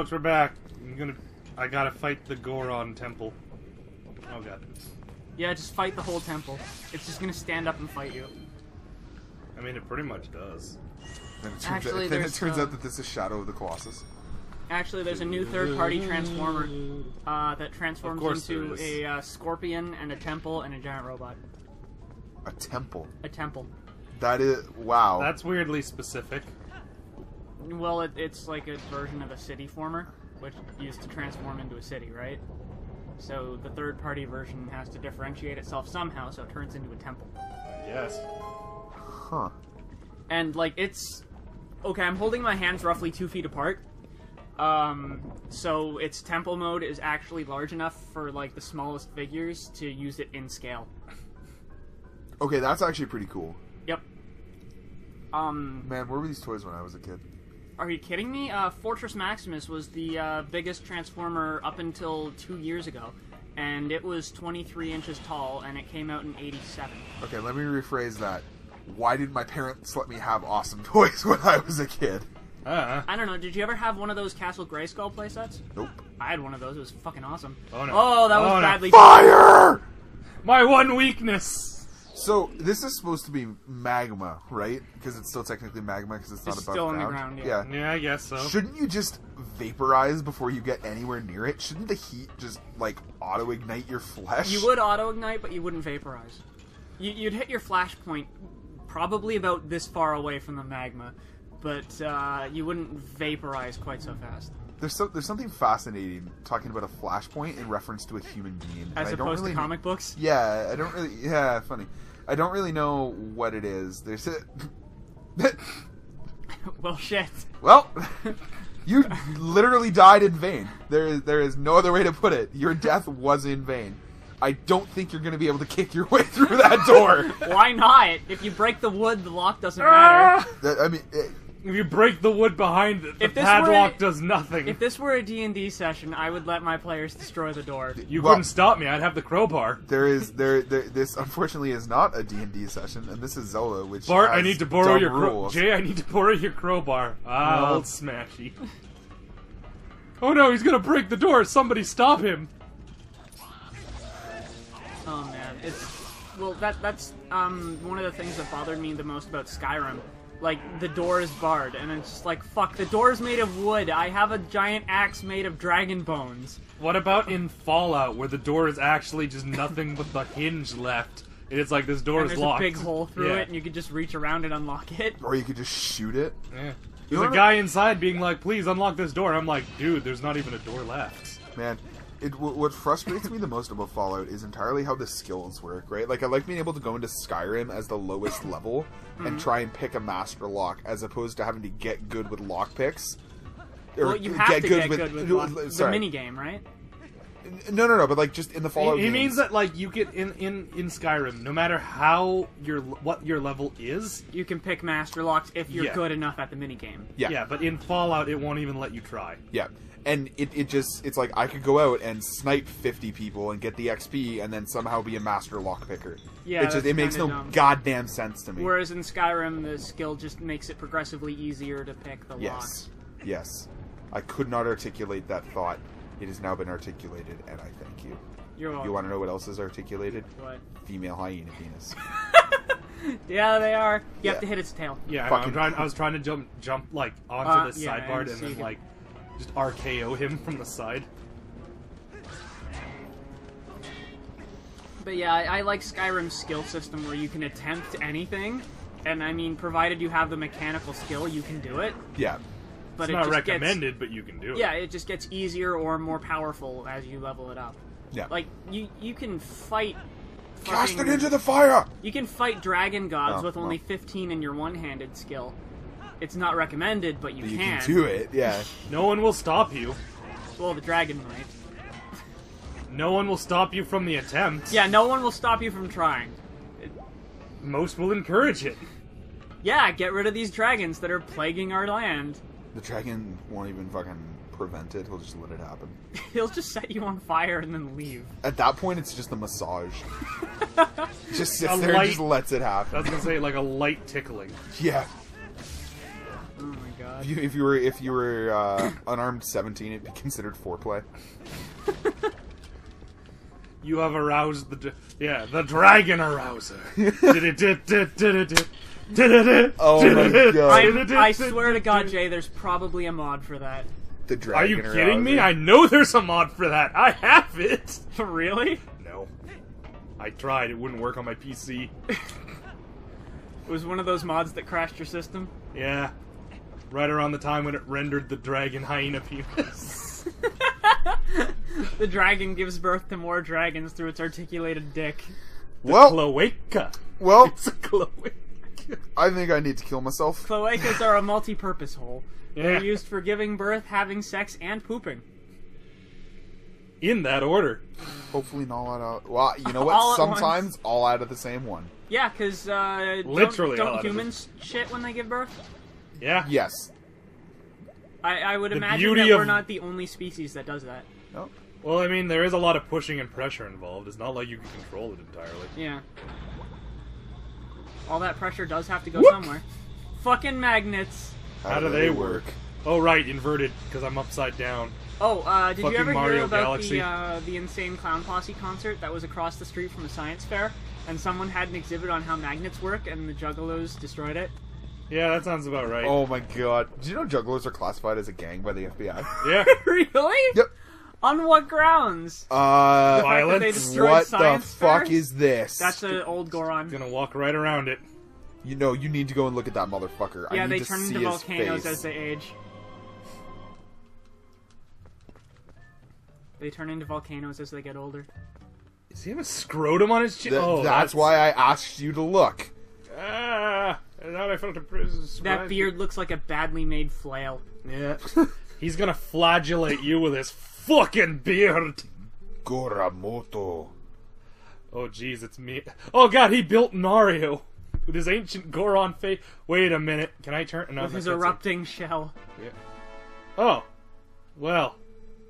Goron's, we're back. I gotta fight the Goron temple. Oh god. Yeah, just fight the whole temple. It's just gonna stand up and fight you. I mean, it pretty much does. Then it turns out that this is Shadow of the Colossus. Actually, there's a new third-party transformer that transforms into a scorpion and a temple and a giant robot. A temple? A temple. That is... Wow. That's weirdly specific. Well, it's like a version of a city former, which used to transform into a city, right? So the third-party version has to differentiate itself somehow, so it turns into a temple. Yes. Huh. And, like, it's... Okay, I'm holding my hands roughly 2 feet apart. So its temple mode is actually large enough for, like, the smallest figures to use it in scale. Okay, that's actually pretty cool. Yep. Man, where were these toys when I was a kid? Are you kidding me? Fortress Maximus was the biggest transformer up until 2 years ago. And it was 23 inches tall, and it came out in '87. Okay, let me rephrase that. Why didn't my parents let me have awesome toys when I was a kid? I don't know, did you ever have one of those Castle Grayskull playsets? Nope. I had one of those, it was fucking awesome. Oh no. Oh, that was badly... Fire! My one weakness! So, this is supposed to be magma, right? Because it's still technically magma because it's not above still ground. on the ground, yeah. Yeah, I guess so. Shouldn't you just vaporize before you get anywhere near it? Shouldn't the heat just, like, auto-ignite your flesh? You would auto-ignite, but you wouldn't vaporize. You'd hit your flash point probably about this far away from the magma, but you wouldn't vaporize quite so fast. There's something fascinating talking about a flashpoint in reference to a human being. As opposed to comic books? Yeah, I don't really... Yeah, funny. I don't really know what it is. There's a... Well, shit. Well, you literally died in vain. There is no other way to put it. Your death was in vain. I don't think you're going to be able to kick your way through that door. Why not? If you break the wood, the lock doesn't matter. I mean... If you break the wood behind it, the padlock does nothing. If this were a D&D session, I would let my players destroy the door. You couldn't stop me. I'd have the crowbar. This unfortunately is not a D&D session, and this is Zola, which Bart, has I need to borrow your rules. Jay, I need to borrow your crowbar. Old Smashy. Oh no, he's gonna break the door. Somebody stop him. Oh man, that's one of the things that bothered me the most about Skyrim. Like, the door is barred, and it's just like, fuck, the door's made of wood. I have a giant axe made of dragon bones. What about in Fallout, where the door is actually just nothing but the hinge left? And it's like, this door is locked. There's a big hole through it, and you can just reach around and unlock it. Or you could just shoot it. Yeah. There's a guy inside being like, please unlock this door. I'm like, dude, there's not even a door left. Man, what frustrates me the most about Fallout is entirely how the skills work, right? Like, I like being able to go into Skyrim as the lowest level and try and pick a master lock, as opposed to having to get good with lockpicks. Well, you have to get good with the minigame, right? No, but like just in the Fallout He means that like you get in Skyrim, no matter how what your level is, you can pick master locks if you're good enough at the minigame. Yeah, but in Fallout it won't even let you try. Yeah. And it's like I could go out and snipe 50 people and get the XP and then somehow be a master lockpicker. Yeah, it makes no goddamn sense to me. Whereas in Skyrim, the skill just makes it progressively easier to pick the locks. Yes. I could not articulate that thought. It has now been articulated, and I thank you. You're welcome. You want to know what else is articulated? What? Female hyena penis. Yeah, they are. You have to hit its tail. Yeah, I was trying to jump like onto the sidebar and then like just RKO him from the side. But yeah, I like Skyrim's skill system where you can attempt anything, and I mean, provided you have the mechanical skill, you can do it. Yeah. But it's not recommended, but you can do it. Yeah, it just gets easier or more powerful as you level it up. Yeah. Like, you can fight... Cast it into the fire! You can fight dragon gods with only 15 in your one-handed skill. It's not recommended, but you can. You can do it, yeah. No one will stop you. Well, the dragon might. No one will stop you from the attempt. Yeah, no one will stop you from trying. Most will encourage it. Yeah, get rid of these dragons that are plaguing our land. The dragon won't even fucking prevent it, he'll just let it happen. He'll just set you on fire and then leave. At that point, it's just a massage. Just sits there and just lets it happen. I was gonna say, like a light tickling. Yeah. Oh my god. god. If you were unarmed 17, it'd be considered foreplay. You have aroused the dragon arouser. Oh my god. I swear to God, Jay, there's probably a mod for that. The Are dragon you kidding me? arouser. I know there's a mod for that. I have it. Really? No. I tried. It wouldn't work on my PC. It was one of those mods that crashed your system? Yeah. Right around the time when it rendered the dragon hyena penis. The dragon gives birth to more dragons through its articulated dick. Well, Cloaca. well, It's a cloaca. I think I need to kill myself. Cloacas are a multi-purpose hole. Yeah. They're used for giving birth, having sex, and pooping. In that order. Hopefully not all out. Well, you know All what? at once. Sometimes all out of the same one. Yeah, because Literally all don't out of humans shit when they give birth? Yeah. Yes. I would The imagine beauty that we're of- not the only species that does that. No. Well, I mean, there is a lot of pushing and pressure involved. It's not like you can control it entirely. Yeah. All that pressure does have to go Whoop. somewhere. Fucking magnets. How do they work? Oh, right, inverted, because I'm upside down. Oh, did you Fucking ever Mario hear about Galaxy. the Insane Clown Posse concert that was across the street from a science fair? And someone had an exhibit on how magnets work, and the Juggalos destroyed it? Yeah, that sounds about right. Oh my god. Do you know jugglers are classified as a gang by the FBI? Yeah. Really? Yep. On what grounds? The fact that they Violence? destroyed What the science fuck fairs? is this? That's an old Goron. Gonna walk right around it. You know, you need to go and look at that motherfucker. Yeah, I need they to turn see into his volcanoes face. as they age. They turn into volcanoes as they get older. Does he have a scrotum on his chin? That's why I asked you to look. Ah, and now I felt a surprise. That beard looks like a badly made flail. Yeah. He's gonna flagellate you with his fucking beard. Goramoto. Oh, jeez, it's me. Oh, God, he built Mario with his ancient Goron face. Wait a minute. Can I turn? No, With his that's it. erupting shell. Yeah. Oh. Well.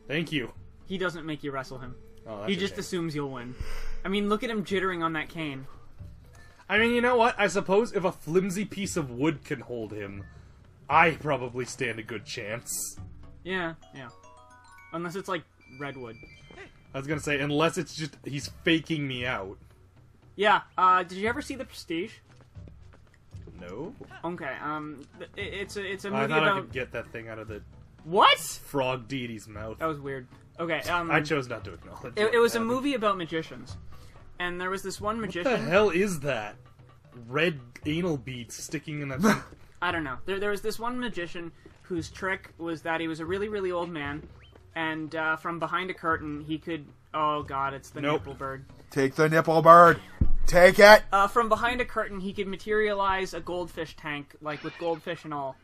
Thank you. He doesn't make you wrestle him. Oh, that's He just okay. assumes you'll win. I mean, look at him jittering on that cane. I mean, you know what? I suppose if a flimsy piece of wood can hold him, I probably stand a good chance. Yeah, yeah. Unless it's like redwood. I was gonna say, unless it's just he's faking me out. Yeah, did you ever see The Prestige? No. Okay, it's a I movie thought I about... could get that thing out of the What? frog deity's mouth. That was weird. Okay, I chose not to acknowledge It what was a happened. movie about magicians. And there was this one What the magician... hell is that? Red anal beads sticking in that. I don't know. There was this one magician whose trick was that he was a really, really old man, and from behind a curtain he could... Oh god, it's the Nope. nipple bird. Take the nipple bird. Take it. From behind a curtain he could materialize a goldfish tank, like with goldfish and all.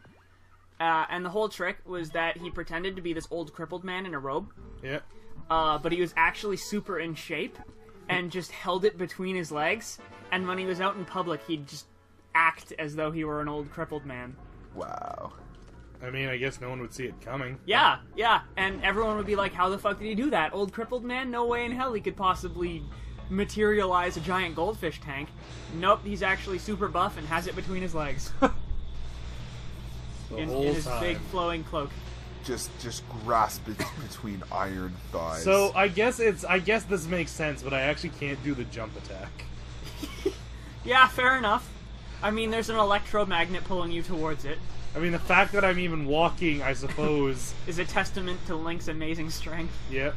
And the whole trick was that he pretended to be this old crippled man in a robe, Yeah. but he was actually super in shape, and just held it between his legs, and when he was out in public he'd just act as though he were an old crippled man. Wow. I mean, I guess no one would see it coming. Yeah, yeah, and everyone would be like, how the fuck did he do that? Old crippled man? No way in hell he could possibly materialize a giant goldfish tank. Nope, he's actually super buff and has it between his legs. The in whole his time. big flowing cloak. Just grasp it between iron thighs. So I guess this makes sense, but I actually can't do the jump attack. Yeah, fair enough. I mean, there's an electromagnet pulling you towards it. I mean, the fact that I'm even walking, I suppose. Is a testament to Link's amazing strength. Yeah.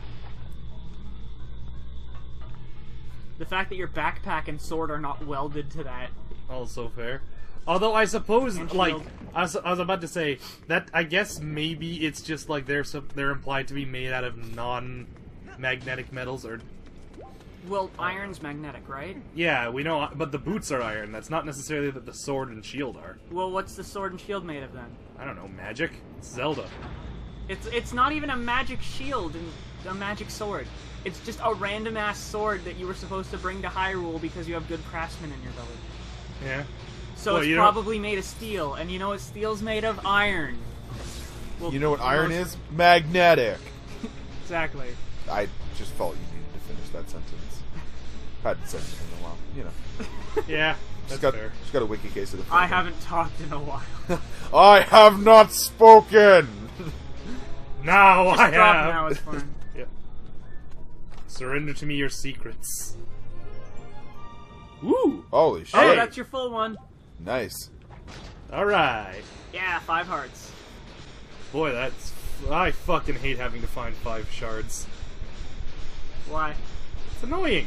The fact that your backpack and sword are not welded to that. Also fair. Although I suppose, And like, shield. I was about to say that I guess maybe it's just like they're implied to be made out of non-magnetic metals, or Well, iron's magnetic, right? yeah, we know, but the boots are iron. That's not necessarily that the sword and shield are. Well, what's the sword and shield made of then? I don't know, magic? It's Zelda. It's not even a magic shield and a magic sword. It's just a random ass sword that you were supposed to bring to Hyrule because you have good craftsmen in your village. Yeah. So Well, it's you know- probably made of steel, and you know what steel's made of? Iron. Well, you know what iron most- is? Magnetic. Exactly. I just felt you needed to finish that sentence. Hadn't said anything in a while, you know. Yeah, that's fair. Just got a wiki case of the. I haven't talked in a while. I have not spoken. Now Just I drop have. now, it's fine. Yeah. Surrender to me your secrets. Woo! Holy shit! Oh, that's your full one. Nice. All right. Yeah, 5 hearts. Boy, that's... I fucking hate having to find 5 shards. Why? It's annoying.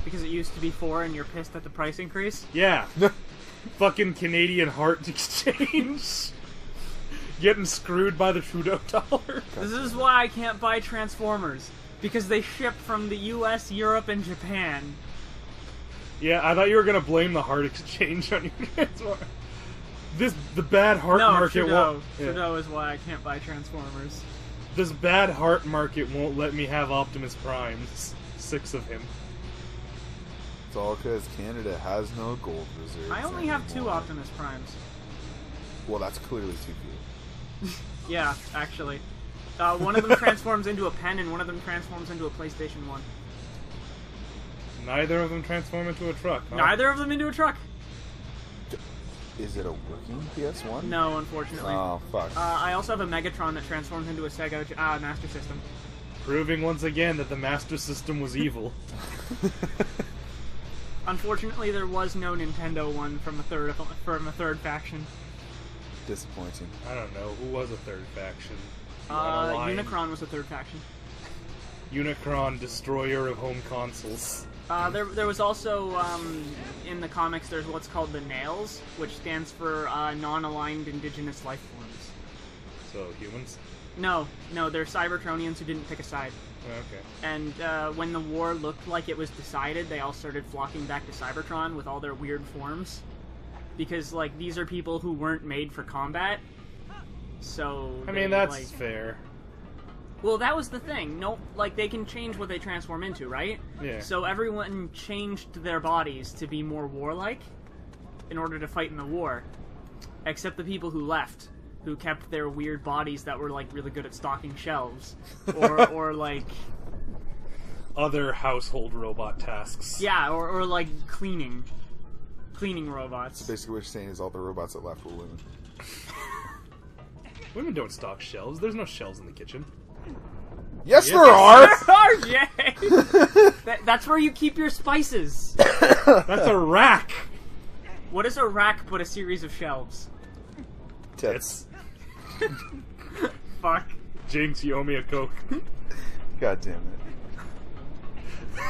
Because it used to be 4 and you're pissed at the price increase? Yeah. Fucking Canadian heart exchange. Getting screwed by the Trudeau dollar. This is why I can't buy Transformers. Because they ship from the US, Europe, and Japan. Yeah, I thought you were gonna blame the heart exchange on your Transformer. The bad heart market won't... Trudeau is why I can't buy Transformers. This bad heart market won't let me have Optimus Primes. 6 of him. It's all because Canada has no gold reserves. I only have 2 anymore. Optimus Primes. Well, that's clearly too few. Yeah, actually. One of them transforms into a pen and one of them transforms into a PlayStation 1. Neither of them transform into a truck, huh? Neither of them into a truck. Is it a working PS1? No, unfortunately. Oh, fuck. I also have a Megatron that transforms into a Sega Master System. Proving once again that the Master System was evil. Unfortunately, there was no Nintendo one from a third faction. Disappointing. I don't know. Who was a third faction? On a line. Unicron was a third faction. Unicron, destroyer of home consoles. There was also, in the comics, there's what's called the Nails, which stands for non-aligned indigenous life forms. So, humans? No, they're Cybertronians who didn't pick a side. Okay. And when the war looked like it was decided, they all started flocking back to Cybertron with all their weird forms. Because, like, these are people who weren't made for combat. So, I mean, that's fair. Well, that was the thing. No, like, they can change what they transform into, right? Yeah. So everyone changed their bodies to be more warlike in order to fight in the war. Except the people who left, who kept their weird bodies that were, like, really good at stocking shelves. Or like... Other household robot tasks. Yeah, or like, cleaning robots. So basically what you're saying is all the robots that left were women. Women don't stock shelves. There's no shelves in the kitchen. Yes, Yes, there are! There are, Jay! That's where you keep your spices. That's a rack! What is a rack but a series of shelves? Tits. Fuck. Jinx, you owe me a Coke. God damn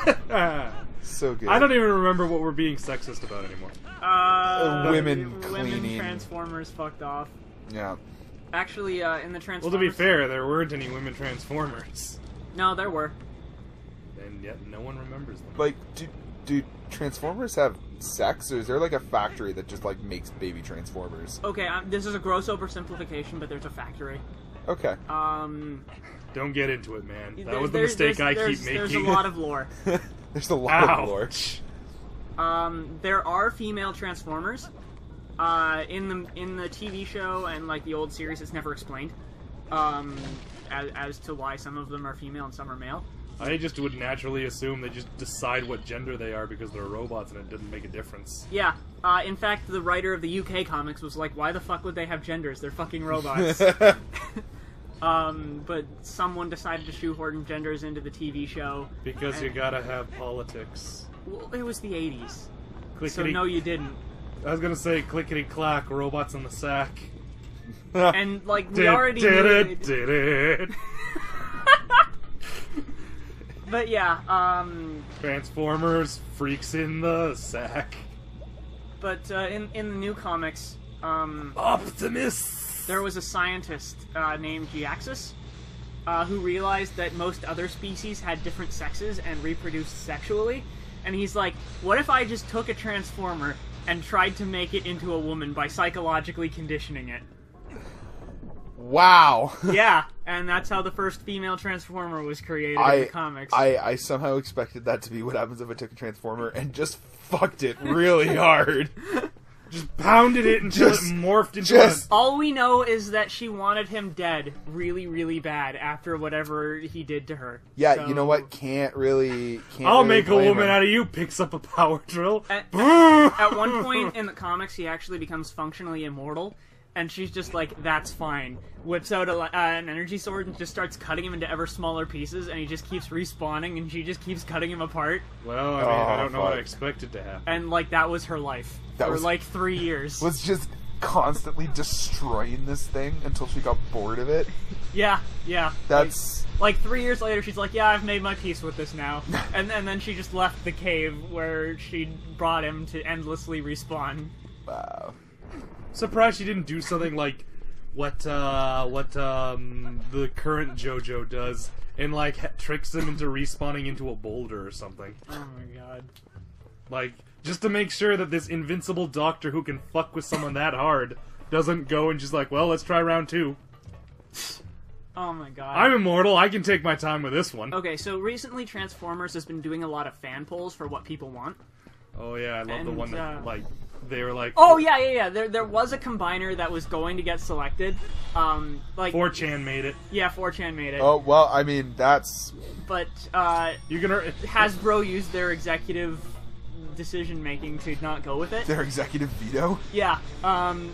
it. So good. I don't even remember what we're being sexist about anymore. Women Women cleaning. Transformers fucked off. Yeah. Actually, in the Transformers... Well, to be fair, there weren't any women Transformers. No, there were. And yet no one remembers them. Like, do Transformers have sex, or is there like a factory that just like makes baby Transformers? Okay, this is a gross oversimplification, but there's a factory. Okay. Don't get into it, man. That was the mistake I keep making. There's a lot of lore. There's a lot of lore. There are female Transformers. In the TV show and like the old series, it's never explained as to why some of them are female and some are male. I just would naturally assume they just decide what gender they are because they're robots and it didn't make a difference. Yeah. In fact, the writer of the UK comics was like, why the fuck would they have genders? They're fucking robots. But someone decided to shoehorn genders into the TV show. Because you gotta have politics. Well, it was the 80s. So Clickety, no, you didn't. I was gonna say clickety-clack, robots in the sack. And, like, we already knew did it. But yeah, Transformers, freaks in the sack. But in the new comics, Optimus! there was a scientist named Geaxis who realized that most other species had different sexes and reproduced sexually. And he's like, what if I just took a Transformer and tried to make it into a woman by psychologically conditioning it? Wow. Yeah, and that's how the first female Transformer was created in the comics. I somehow expected that to be what happens if I took a Transformer and just fucked it really hard. Just pounded it until it morphed into All we know is that she wanted him dead really, really bad after whatever he did to her. Yeah, So- you know what? Can't really I'll make a blame woman him. out of you, picks up a power drill. At one point in the comics, he actually becomes functionally immortal, and she's just like, that's fine. Whips out an energy sword and just starts cutting him into ever smaller pieces, and he just keeps respawning, and she just keeps cutting him apart. Well, I mean, I don't know what I fuck. expected to happen. And, like, that was her life. For, like, 3 years. Was just constantly destroying this thing until she got bored of it. Yeah. That's... Like 3 years later, she's like, yeah, I've made my peace with this now. and then she just left the cave where she brought him to endlessly respawn. Wow. Surprised she didn't do something like what the current JoJo does, and like tricks him into respawning into a boulder or something. Oh my god. Like, just to make sure that this invincible doctor who can fuck with someone that hard doesn't go and just like, well, let's try round 2. Oh my god. I'm immortal, I can take my time with this one. Okay, so recently Transformers has been doing a lot of fan polls for what people want. Oh yeah, I love the And, one that, like, they were like... Oh, yeah. There was a combiner that was going to get selected. Like 4chan made it. Yeah, 4chan made it. Oh, well, I mean, that's... But, You can... Hasbro used their executive decision-making to not go with it. Their executive veto? Yeah.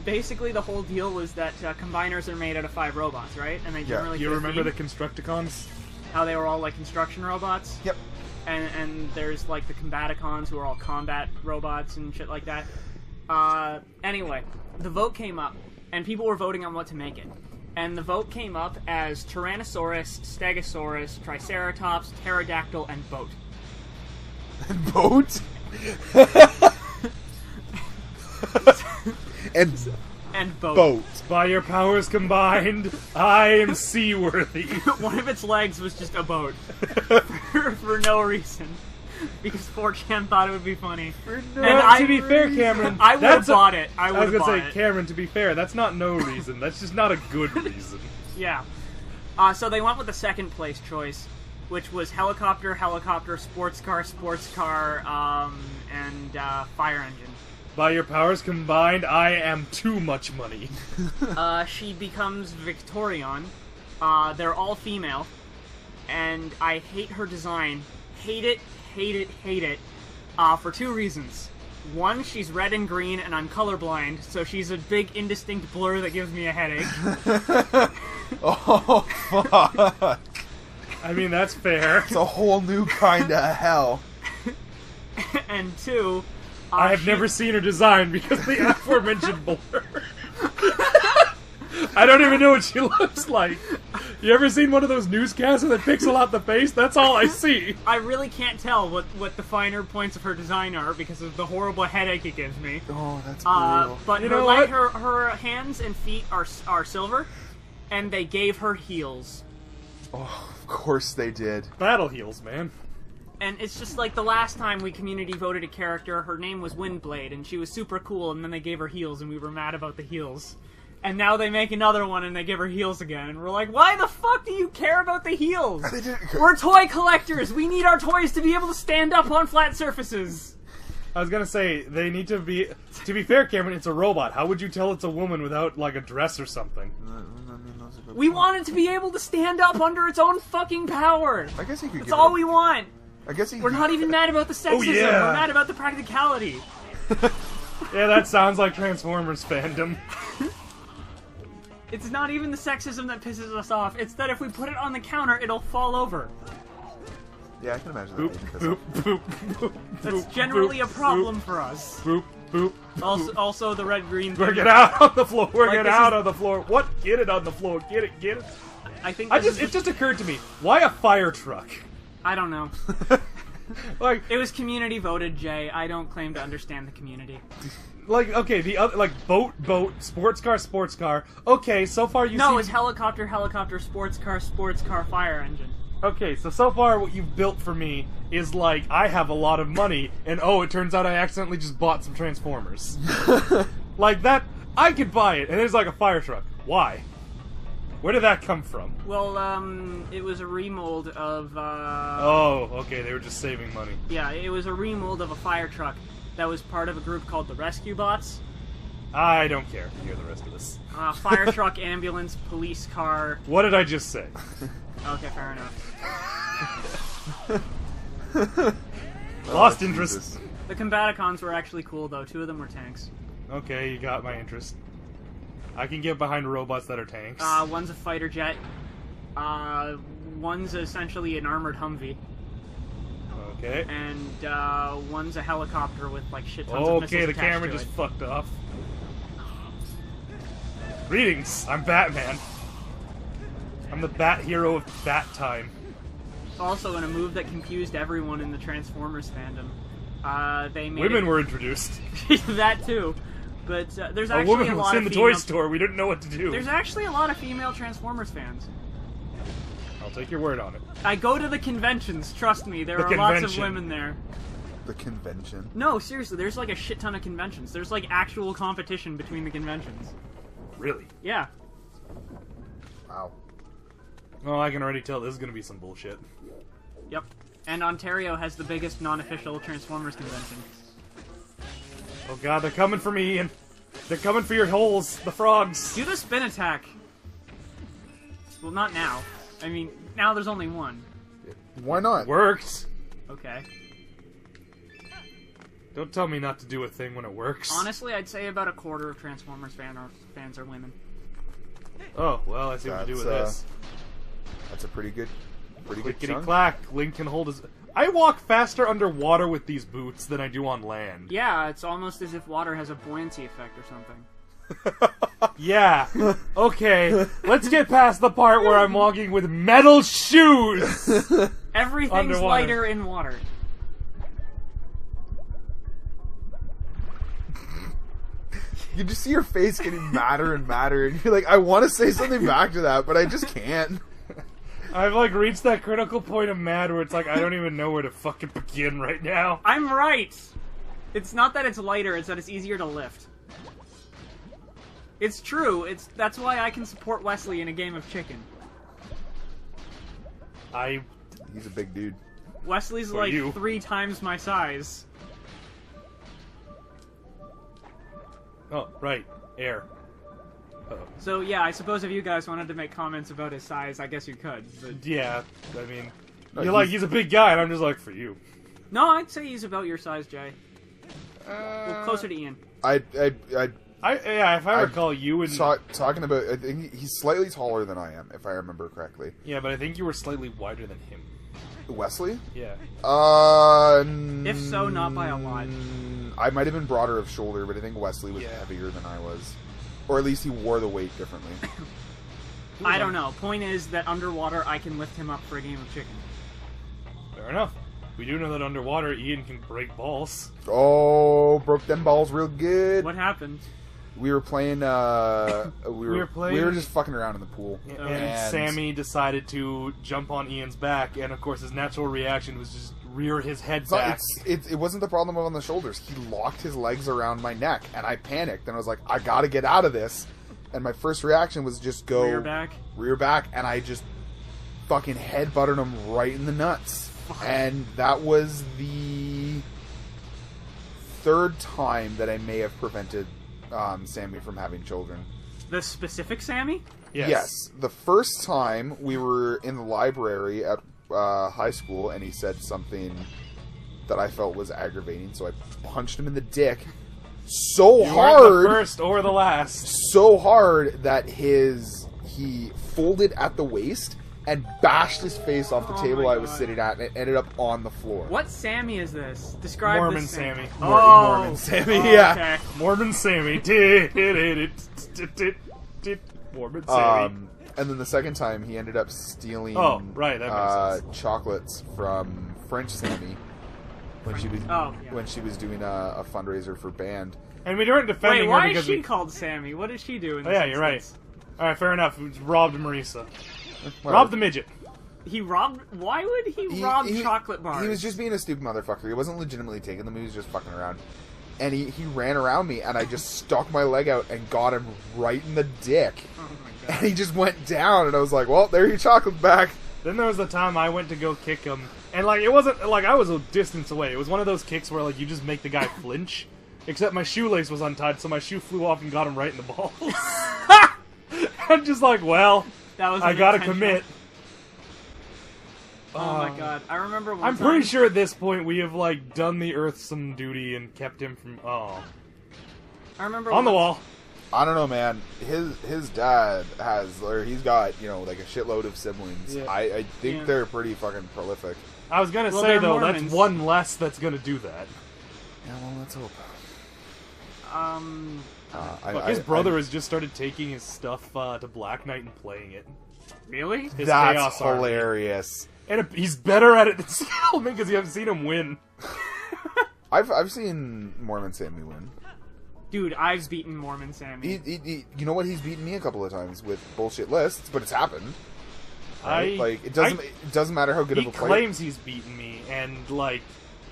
Basically, the whole deal was that combiners are made out of 5 robots, right? And they generally You fit remember the theme. Constructicons? How they were all, like, construction robots? Yep. And there's, like, the Combaticons who are all combat robots and shit like that. Anyway, the vote came up, and people were voting on what to make it. And the vote came up as Tyrannosaurus, Stegosaurus, Triceratops, Pterodactyl, and Boat. Boat? And Boat. Boat. By your powers combined, I am seaworthy. One of its legs was just a boat. for no reason. Because 4chan thought it would be funny. To be fair, Cameron, I would have that's a- bought it. I I would was have gonna bought say, it. Cameron, to be fair, that's not no reason. That's just not a good reason. Yeah. So they went with the second place choice, which was helicopter, sports car, and fire engine. By your powers combined, I am too much money. She becomes Victorion. They're all female, and I hate her design. Hate it. For 2 reasons. One, she's red and green, and I'm colorblind, so she's a big indistinct blur that gives me a headache. Oh, fuck. I mean, that's fair. It's a whole new kind of hell. And 2, I have never seen her design because of the aforementioned blur. I don't even know what she looks like. You ever seen one of those newscasts that pixel out the face? That's all I see. I really can't tell what the finer points of her design are because of the horrible headache it gives me. Oh, that's brutal. But You her, know what? her hands and feet are silver, and they gave her heels. Oh, of course they did. Battle heels, man. And it's just like the last time we community voted a character, her name was Windblade, and she was super cool, and then they gave her heels, and we were mad about the heels. And now they make another one, and they give her heels again, and we're like, why the fuck do you care about the heels? They didn't- We're toy collectors! We need our toys to be able to stand up on flat surfaces! I was gonna say, they need to be... To be fair, Cameron, it's a robot. How would you tell it's a woman without, like, a dress or something? We want it to be able to stand up under its own fucking power! I guess he could That's give all it- we want! I guess he We're not even mad about the sexism, yeah. we're mad about the practicality. Yeah, that sounds like Transformers fandom. It's not even the sexism that pisses us off, it's that if we put it on the counter, it'll fall over. Yeah, I can imagine Boop, that. making boop, this boop, boop, That's boop, generally boop, a problem for us. Boop, boop. Also the red-green thing. Work it out on the floor. Work Like, it this out is- on the floor. What? Get it on the floor. Get it. Get it. I think I this just. is It just occurred to me. Why a fire truck? I don't know. Like, It was community voted, Jay. I don't claim to understand the community. okay, the other, like, boat, sports car. Okay, so far you No, see. it's helicopter, sports car, fire engine. Okay, so far what you've built for me is like, I have a lot of money, and oh, it turns out I accidentally just bought some Transformers. Like that, I could buy it, and it's like a fire truck. Why? Where did that come from? Well, it was a remold of, Oh, okay, they were just saving money. Yeah, it was a remold of a fire truck that was part of a group called the Rescue Bots. I don't care to hear the rest of this. Fire truck, ambulance, police car. What did I just say? Okay, fair enough. Lost interest. Jesus. The Combaticons were actually cool, though. 2 of them were tanks. Okay, you got my interest. I can get behind robots that are tanks. One's a fighter jet. One's essentially an armored Humvee. Okay. And one's a helicopter with like shit tons of missiles Okay, the attached camera to just it. fucked off. Greetings, I'm Batman. I'm the Bat hero of Bat time. Also, in a move that confused everyone in the Transformers fandom, they made Women were introduced. that too. But there's A actually woman a was lot in of the female... toy store. We didn't know what to do. There's actually a lot of female Transformers fans. I'll take your word on it. I go to the conventions. Trust me, there are lots of women there. The convention. No, seriously, there's like a shit ton of conventions. There's like actual competition between the conventions. Really? Yeah. Wow. Well, I can already tell this is going to be some bullshit. Yep. And Ontario has the biggest non-official Transformers convention. Oh god, they're coming for me, Ian. They're coming for your holes, the frogs. Do the spin attack. Well, not now. I mean, now there's only one. Why not? Worked. Okay. Don't tell me not to do a thing when it works. Honestly, I'd say about a quarter of Transformers fans are women. Oh, well, I see what to do with this. That's a pretty good Clickety chunk. clack. Link can hold his... I walk faster underwater with these boots than I do on land. Yeah, it's almost as if water has a buoyancy effect or something. Yeah. Okay. Let's get past the part where I'm walking with metal shoes. Everything's Underwater. lighter in water. You just see your face getting madder and madder, and you're like, I want to say something back to that, but I just can't. I've like reached that critical point of mad where it's like I don't even know where to fucking begin right now. I'm right! It's not that it's lighter, it's that it's easier to lift. It's true, that's why I can support Wesley in a game of chicken. He's a big dude. Wesley's For like you. 3 times my size. Oh, right. Air. Uh-oh. So yeah, I suppose if you guys wanted to make comments about his size, I guess you could. But... Yeah, I mean, No, you're like, he's a big guy, and I'm just like, for you. No, I'd say he's about your size, Jay. Well, closer to Ian. Yeah, if I recall, you and... Talking about, I think he's slightly taller than I am, if I remember correctly. Yeah, but I think you were slightly wider than him. Wesley? Yeah. If so, not by a lot. I might have been broader of shoulder, but I think Wesley was heavier than I was. Or at least he wore the weight differently. I don't know. Point is that underwater, I can lift him up for a game of chicken. Fair enough. We do know that underwater, Ian can break balls. Oh, broke them balls real good. What happened? We were playing, we were just fucking around in the pool. And Sammy decided to jump on Ian's back, and of course his natural reaction was just rear his head back. It wasn't the problem on the shoulders. He locked his legs around my neck, and I panicked, and I was like, I gotta get out of this. And my first reaction was just go... Rear back, and I just fucking headbutted him right in the nuts. And that was the 3rd time that I may have prevented Sammy from having children. The specific Sammy? Yes. The first time we were in the library at high school, and he said something that I felt was aggravating, so I punched him in the dick so hard, the first or the last, so hard that he folded at the waist and bashed his face off the table I was sitting at, and it ended up on the floor. What Sammy is this? Describe Mormon this Sammy. Mormon Sammy, yeah. Okay. Mormon Sammy. Mormon Sammy. And then the second time, he ended up stealing that makes sense. chocolates from French Sammy when she was doing a fundraiser for band. And we weren't defending Wait, her why because is she called Sammy? What did she do in this yeah, you're right. instance? Alright, fair enough. We robbed Marisa. Well, Robbed the midget. He robbed... Why would he rob chocolate bars? He was just being a stupid motherfucker. He wasn't legitimately taking them. He was just fucking around. And he ran around me, and I just stuck my leg out and got him right in the dick. Oh my And god. he just went down, and I was like, well, there's your chocolate back. Then there was the time I went to go kick him, and like it wasn't like I was a distance away. It was one of those kicks where like you just make the guy flinch, Except my shoelace was untied, so my shoe flew off and got him right in the balls. I'm just like, well, That was I gotta unintentional. commit. Oh my god. I remember one I'm time... pretty sure at this point we have, like, done the Earth some duty and kept him from... Oh. I remember On the once- wall. I don't know, man. His dad has, or he's got, you know, like a shitload of siblings. Yeah. I think Yeah. they're pretty fucking prolific. I was gonna Well, say, they're though, Mormons. that's one less that's gonna do that. Yeah, well, let's hope. Look, his brother has just started taking his stuff to Black Knight and playing it. Really? His That's Chaos Army. hilarious. And he's better at it than Stillman because you haven't seen him win. I've seen Mormon Sammy win. Dude, I've beaten Mormon Sammy. You know what? He's beaten me a couple of times with bullshit lists, but it's happened. Right? It doesn't matter how good He of a player. claims he's beaten me, and, like,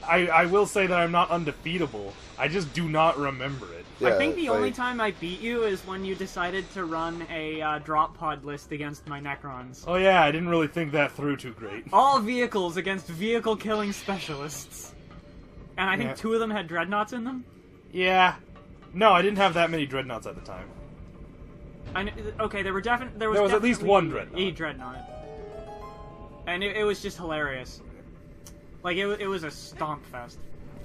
I will say that I'm not undefeatable. I just do not remember it. Yeah, I think the only like- time I beat you is when you decided to run a drop pod list against my Necrons. Oh yeah, I didn't really think that through too great. All vehicles against vehicle-killing specialists. And I think Yeah. 2 of them had dreadnoughts in them. Yeah. No, I didn't have that many dreadnoughts at the time. Okay, there was at least definitely one dreadnought. A dreadnought. And it was just hilarious. Like, it was a stomp fest.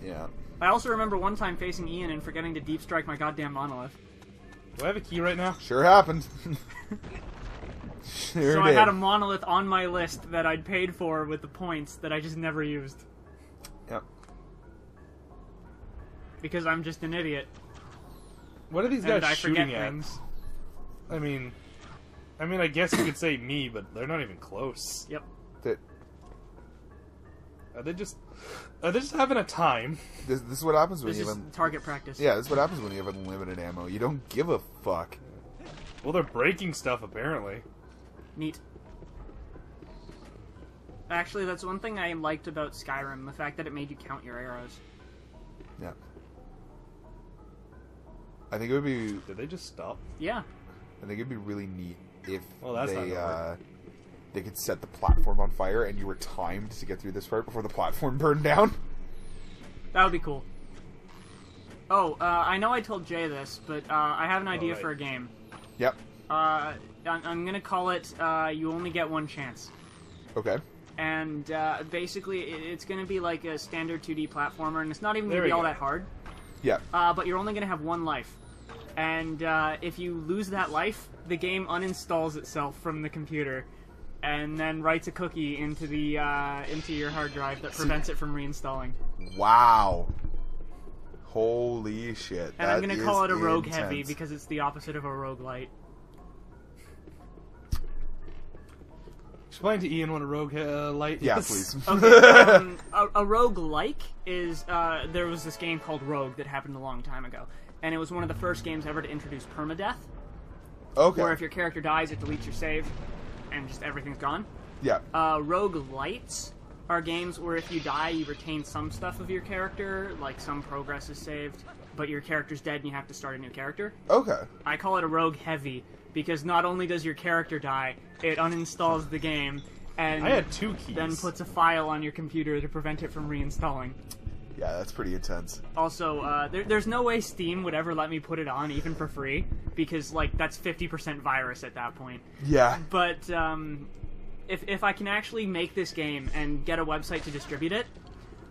Yeah. I also remember one time facing Ian and forgetting to deep strike my goddamn monolith. Do I have a key right now? Sure happened. Sure So did. I had a monolith on my list that I'd paid for with the points that I just never used. Yep. Because I'm just an idiot. What are these And guys I forget shooting at? things. I mean, I guess you could say me, but they're not even close. Yep. Are they just having a time? This is what happens when This you is have target practice. Yeah, this is what happens when you have unlimited ammo. You don't give a fuck. Well, they're breaking stuff, apparently. Neat. Actually, that's one thing I liked about Skyrim, the fact that it made you count your arrows. Yeah. I think it would be. Did they just stop? Yeah. I think it'd be really neat if Well, that's not gonna they could set the platform on fire and you were timed to get through this part before the platform burned down. That would be cool. Oh, I know I told Jay this, but I have an idea right. for a game. Yep. I'm gonna call it, You Only Get One Chance. Okay. And basically, it's gonna be like a standard 2D platformer, and it's not even There gonna be we all go. that hard. Yeah. But you're only gonna have one life. And if you lose that life, the game uninstalls itself from the computer, and then writes a cookie into the into your hard drive that prevents it from reinstalling. Wow. Holy shit. And I'm gonna call it a rogue intense. heavy because it's the opposite of a roguelite. Explain to Ian what a rogue light Yeah, is. please. Okay, a rogue-like is, there was this game called Rogue that happened a long time ago. And it was one of the first games ever to introduce permadeath, Okay. where if your character dies, it deletes your save, and just everything's gone. Yeah. Rogue-lights are games where if you die, you retain some stuff of your character, like some progress is saved, but your character's dead and you have to start a new character. Okay. I call it a rogue heavy, because not only does your character die, it uninstalls the game, and I had 2 keys. then puts a file on your computer to prevent it from reinstalling. Yeah, that's pretty intense. Also, there's no way Steam would ever let me put it on, even for free, because, like, that's 50% virus at that point. Yeah. But, if I can actually make this game and get a website to distribute it,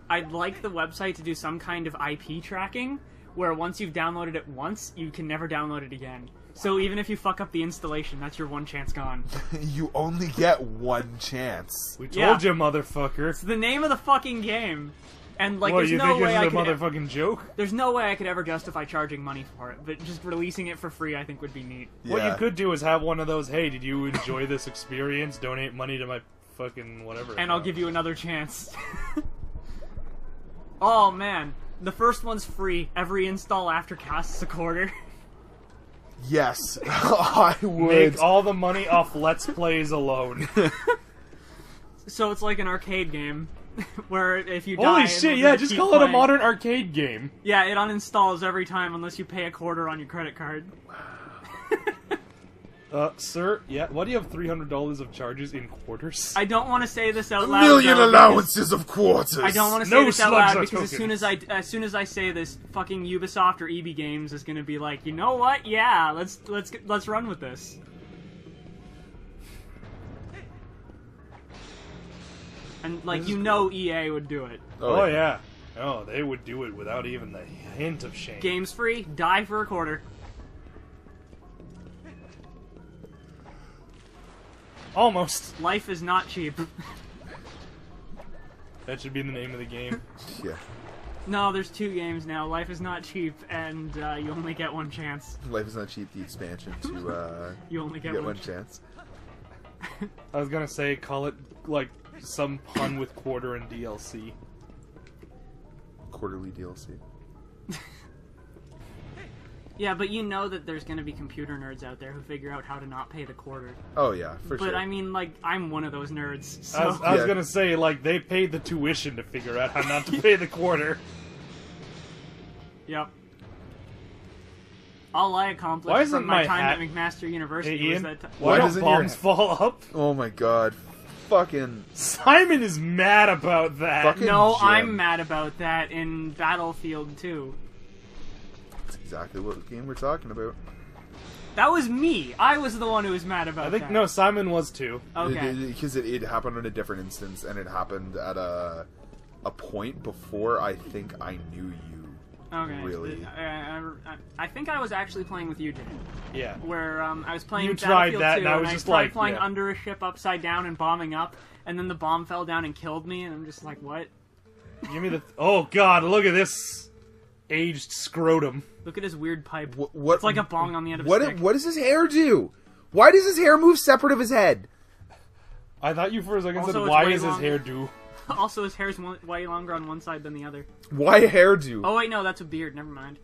I'd like the website to do some kind of IP tracking, where once you've downloaded it once, you can never download it again. So even if you fuck up the installation, that's your one chance gone. You only get one chance. We told Yeah. you, motherfucker. It's the name of the fucking game. And, like, What, there's you no think way this I is a could... motherfucking joke? There's no way I could ever justify charging money for it, but just releasing it for free I think would be neat. What you Yeah. could do is have one of those, hey, did you enjoy this experience? Donate money to my fucking whatever. And I'll give you another chance. Oh, man. The first one's free. Every install after costs $0.25. Yes. I would. Make all the money off Let's Plays alone. So it's like an arcade game, where if you die... Holy and shit, you yeah, just keep call it a playing- modern arcade game. Yeah, it uninstalls every time unless you pay $0.25 on your credit card. Sir, yeah, why do you have $300 of charges in quarters? I don't want to say this out A loud. million though, allowances of quarters. I don't want to say No this out slugs loud are because as soon as I say this, fucking Ubisoft or EB Games is gonna be like, you know what? Yeah, let's run with this. And like EA would do it. Oh yeah. Oh, they would do it without even the hint of shame. Games free, die for a quarter. Almost. Life is not cheap. That should be the name of the game. Yeah. No, there's 2 games now. Life is not cheap, and you only get one chance. Life is not cheap. The expansion to You only get one chance. I was gonna say, call it like some pun with quarter and DLC. Quarterly DLC. Yeah, but you know that there's gonna be computer nerds out there who figure out how to not pay the quarter. Oh yeah, for sure. But I mean, like, I'm one of those nerds, so... I was gonna say, like, they paid the tuition to figure out how not to pay the quarter. Yep. All I accomplished from my time at McMaster University was that... Why don't doesn't bombs your- fall up? Oh my god. Fucking... Simon is mad about that. Fucking No, Jim. I'm mad about that in Battlefield 2. That's exactly what game we're talking about. That was me. I was the one who was mad about I think, that. no, Simon was too. Okay. Because it happened on a different instance, and it happened at a point before I think I knew you. Okay. Really? I think I was actually playing with you, Jay. Yeah. Where I was playing You tried Battlefield that, 2, and I was I just tried like, flying yeah. under a ship upside down and bombing up, and then the bomb fell down and killed me, and I'm just like, what? Give me the... Oh, God, look at this aged scrotum. Look at his weird pipe. What? It's like a bong on the end of a stick. What does his hair do? Why does his hair move separate of his head? I thought you for a second Also, said, it's why way is his long- hair do? Also, his hair's way longer on one side than the other. Why hairdo? Oh, wait, no, that's a beard. Never mind.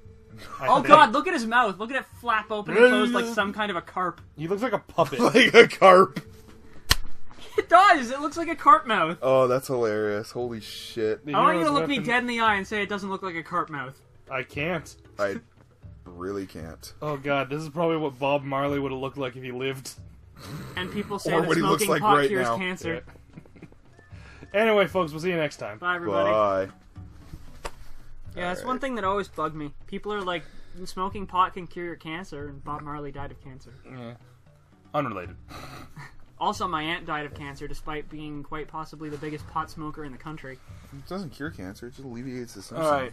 I Oh, think. God, look at his mouth. Look at it flap open and close like some kind of a carp. He looks like a puppet. Like a carp. It does! It looks like a carp mouth. Oh, that's hilarious. Holy shit. You I want know you to what's look me weapon- dead in the eye and say it doesn't look like a carp mouth. I can't. I really can't. Oh, God, this is probably what Bob Marley would have looked like if he lived. And people say Or that what he looks smoking like pot right cures now. cancer. Anyway, folks, we'll see you next time. Bye, everybody. Bye. Yeah, that's one Alright. thing that always bugged me. People are like, smoking pot can cure your cancer, and Bob Marley died of cancer. Yeah. Unrelated. Also, my aunt died of cancer, despite being quite possibly the biggest pot smoker in the country. It doesn't cure cancer, it just alleviates the symptoms. Alright.